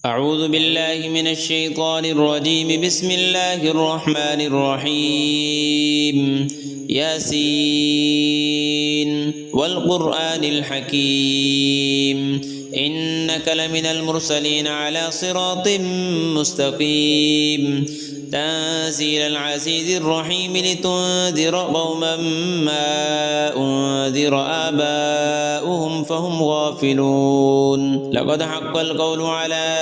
أعوذ بالله من الشيطان الرجيم. بسم الله الرحمن الرحيم. ياسين والقرآن الحكيم إنك لمن المرسلين على صراط مستقيم تنزيل العزيز الرحيم لتنذر قوما ما أنذر آباؤهم فهم غافلون. لقد حق القول على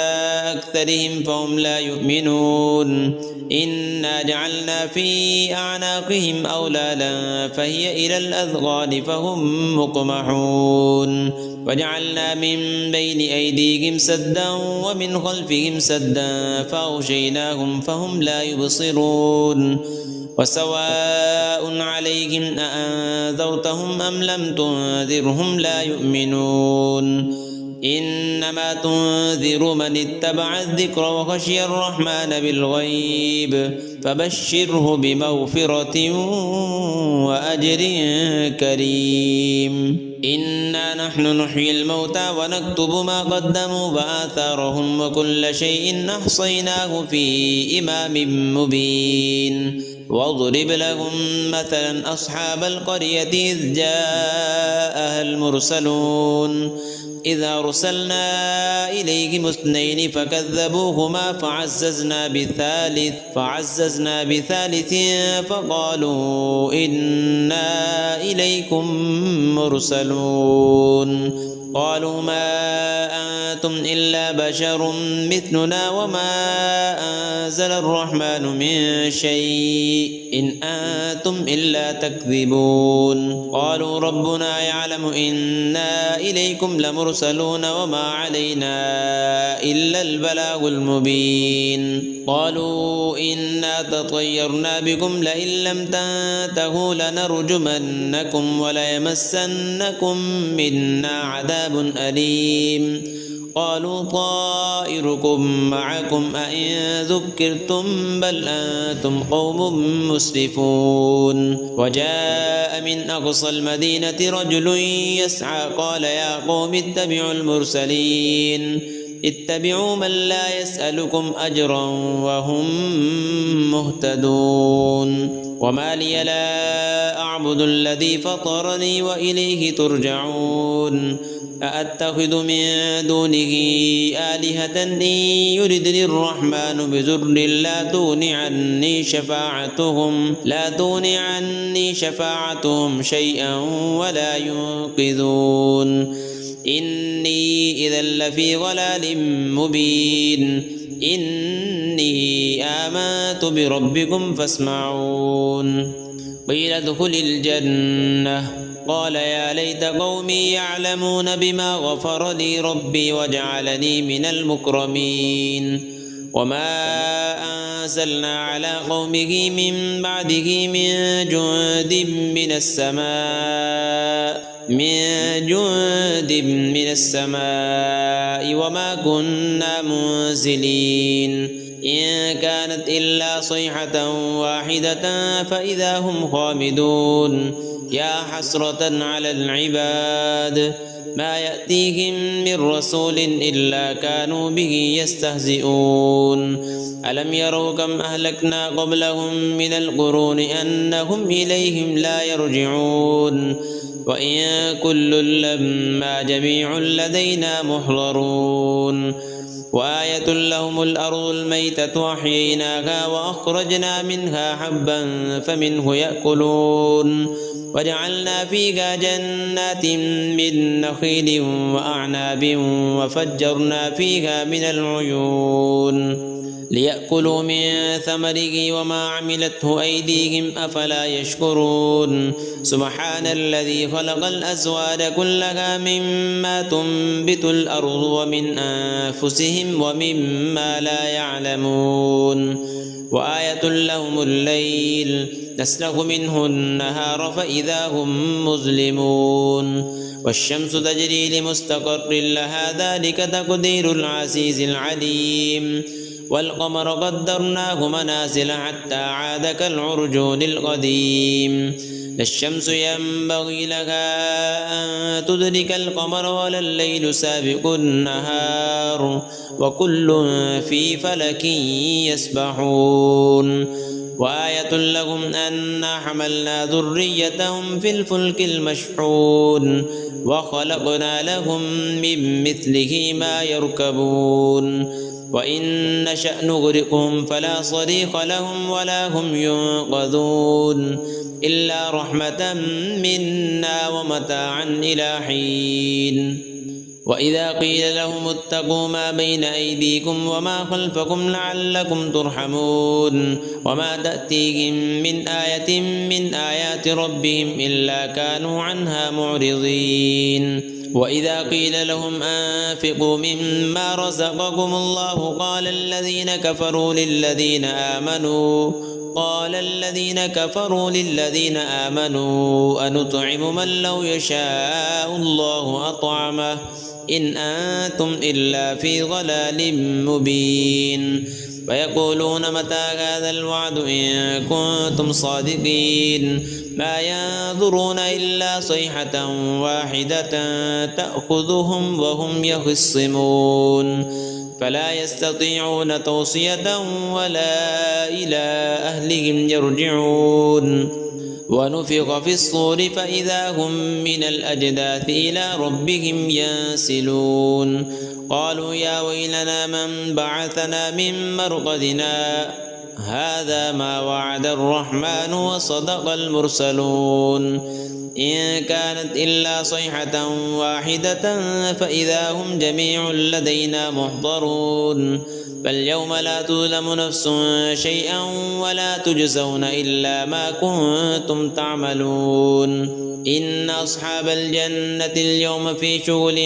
أكثرهم فهم لا يؤمنون. إنا جعلنا في أعناقهم أغلالا فهي إلى الأذقان فهم مقمحون. وجعلنا من بين أيديهم سدا ومن خلفهم سدا فأغشيناهم فهم لا يبصرون. وسواء عليهم أأنذرتهم أم لم تنذرهم لا يؤمنون. إنما تنذر من اتبع الذكر وخشي الرحمن بالغيب فبشره بمغفرة وأجر كريم. إنا نحن نحيي الموتى ونكتب ما قدموا وآثارهم وكل شيء أحصيناه في إمام مبين. واضرب لهم مثلا أصحاب القرية إذ جاءها المرسلون إذ أرسلنا إليهم اثنين فكذبوهما فعززنا بثالث فقالوا إنا إليكم مرسلون. قالوا ما أنتم إلا بشر مثلنا وما أنزل الرحمن من شيء إن أنتم إلا تكذبون. قالوا ربنا يعلم إنا إليكم لمرسلون وما علينا إلا البلاغ المبين. قالوا إنا تطيرنا بكم لئن لم تنتهوا لنرجمنكم وليمسنكم منا عذاب أليم. قالوا طائركم معكم أئن ذكرتم بل أنتم قوم مسرفون. وجاء من أقصى المدينة رجل يسعى قال يا قوم اتبعوا المرسلين اتبعوا من لا يسألكم أجرا وهم مهتدون. وما لي لا أعبد الذي فطرني وإليه ترجعون. أأتخذ من دونه آلهة إن يردني الرحمن بضر لا تغني عني شفاعتهم شيئا ولا ينقذون. إني إذا لفي ضلال مبين. إني آمنت بربكم فاسمعون. قيل ادخل الجنة قال يا ليت قومي يعلمون بما غفر لي ربي وجعلني من المكرمين. وما أنزلنا على قومه من بعده من جند من السماء وما كنا منزلين. إن كانت إلا صيحة واحدة فإذا هم خامدون. يا حسرة على العباد ما يأتيهم من رسول إلا كانوا به يستهزئون. ألم يروا كم أهلكنا قبلهم من القرون أنهم إليهم لا يرجعون. وإن كل لما جميع لدينا محضرون. وآية لهم الأرض الميتة أحييناها وأخرجنا منها حبا فمنه يأكلون. وجعلنا فيها جنات من نخيل وأعناب وفجرنا فيها من العيون ليأكلوا من ثمره وما عملته أيديهم أفلا يشكرون. سبحان الذي خلق الأزواج كلها مما تنبت الأرض ومن أنفسهم ومما لا يعلمون. وآية لهم الليل نسلخ منه النهار فإذا هم مظلمون. والشمس تجري لمستقر لها ذلك تقدير العزيز العليم. والقمر قدرناه منازل حتى عاد كالعرجون القديم. لا الشمس ينبغي لها أن تدرك القمر ولا الليل سابق النهار وكل في فلك يسبحون وآية لهم أنا حملنا ذريتهم في الفلك المشحون وخلقنا لهم من مثله ما يركبون وإن نشأ نغرقهم فلا صريخ لهم ولا هم ينقذون إلا رحمة منا ومتاعا إلى حين وإذا قيل لهم اتقوا ما بين أيديكم وما خلفكم لعلكم ترحمون وما تأتيهم من آية من آيات ربهم إلا كانوا عنها معرضين وإذا قيل لهم أنفقوا مما رزقكم الله قال الذين كفروا للذين آمنوا أنطعم من لو يشاء الله أطعمه إن أنتم إلا في ضلال مبين ويقولون متى هذا الوعد إن كنتم صادقين ما ينظرون إلا صيحة واحدة تأخذهم وهم يخصمون فلا يستطيعون توصية ولا إلى أهلهم يرجعون ونفخ في الصور فإذا هم من الأجداث إلى ربهم ينسلون قالوا يا ويلنا من بعثنا من مرقدنا هذا ما وعد الرحمن وصدق المرسلون إن كانت إلا صيحة واحدة فإذا هم جميع لدينا محضرون فاليوم لا تظلم نفس شيئا ولا تجزون إلا ما كنتم تعملون إن أصحاب الجنة اليوم في شغل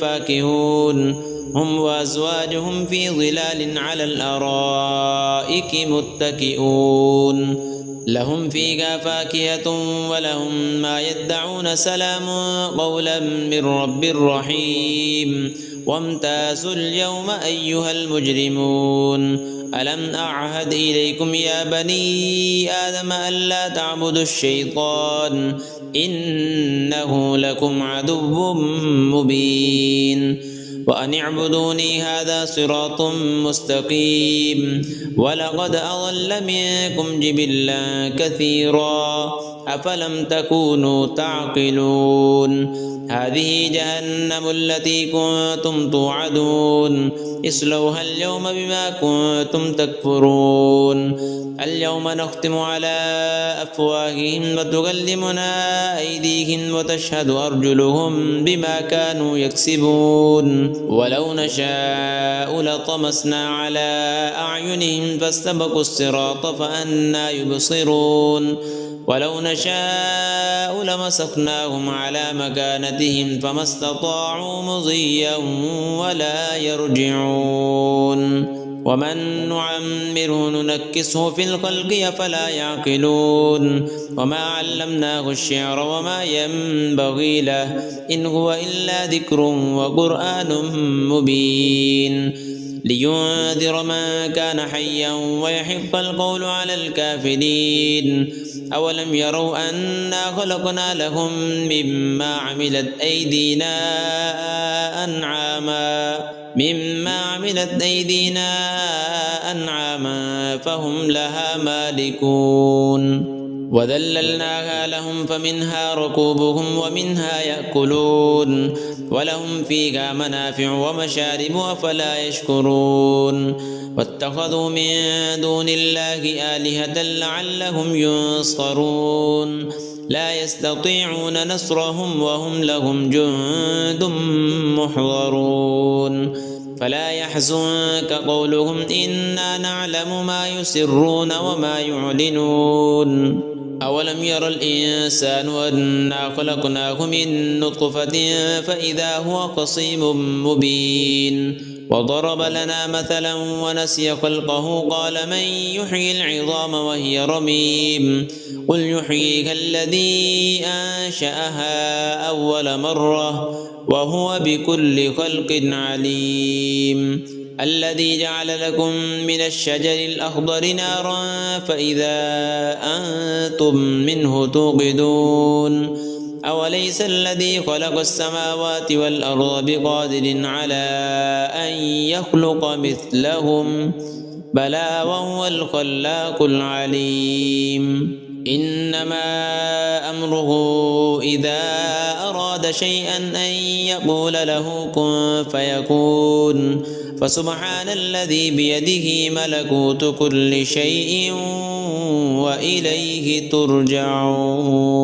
فاكهون هم وأزواجهم في ظلال على الأرائك متكئون لهم فيها فاكهة ولهم ما يدعون سلام قولا من رب رحيم وامتازوا اليوم أيها المجرمون ألم أعهد إليكم يا بني آدم ألا تعبدوا الشيطان إنه لكم عدو مبين وأن اعبدوني هذا صراط مستقيم ولقد أضل منكم جبلا كثيرا أفلم تكونوا تعقلون هذه جهنم التي كنتم توعدون اصلوها اليوم بما كنتم تكفرون اليوم نختم على أفواههم وتكلمنا أيديهم وتشهد أرجلهم بما كانوا يكسبون ولو نشاء لطمسنا على أعينهم فاستبقوا الصراط فأنى يبصرون ولو نشاء لمسخناهم على مكانتهم فما استطاعوا مضيا ولا يرجعون ومن نعمره ننكسه في الخلق أفلا يعقلون وما علمناه الشعر وما ينبغي له إن هو إلا ذكر وقرآن مبين لينذر من كان حيا ويحق القول على الكافرين أولم يروا أنا خلقنا لهم مما عملت أيدينا أنعاما فهم لها مالكون وذللناها لهم فمنها ركوبهم ومنها يأكلون ولهم فيها منافع ومشارب أفلا يشكرون واتخذوا من دون الله آلهة لعلهم ينصرون لا يستطيعون نصرهم وهم لهم جند محضرون فلا يحزنك قولهم إنا نعلم ما يسرون وما يعلنون أولم ير الإنسان أنا خلقناه من نطفة فإذا هو خصيم مبين وضرب لنا مثلا ونسي خلقه قال من يحيي العظام وهي رميم قل يحييها الذي أنشأها أول مرة وهو بكل خلق عليم الذي جعل لكم من الشجر الأخضر نارا فإذا أنتم منه توقدون أوليس الذي خلق السماوات والأرض بقادر على أن يخلق مثلهم بلى وهو الخلاق العليم إنما أمره إذا أراد شيئا أن يقول له كن فيكون فسبحان الذي بيده ملكوت كل شيء وإليه ترجعون.